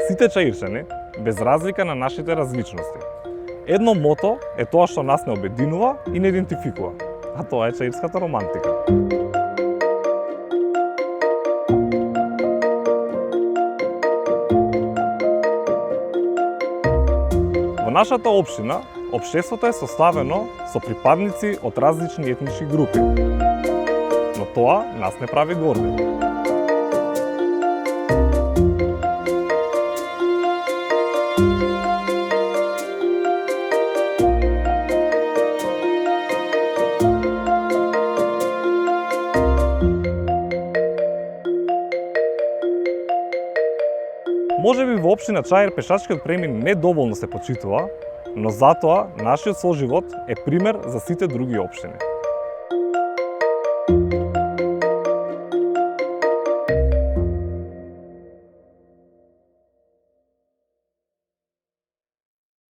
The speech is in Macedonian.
Сите чаирчани, без разлика на нашите различности. Едно мото е тоа што нас не обединува и не идентификува, а тоа е чаирската романтика. Во нашата општина, општеството е составено со припадници од различни етнички групи, но тоа нас не прави горди. Можеби во општина Чаир пешачкиот премин не доволно се почитува, но затоа нашиот соживот е пример за сите други општини.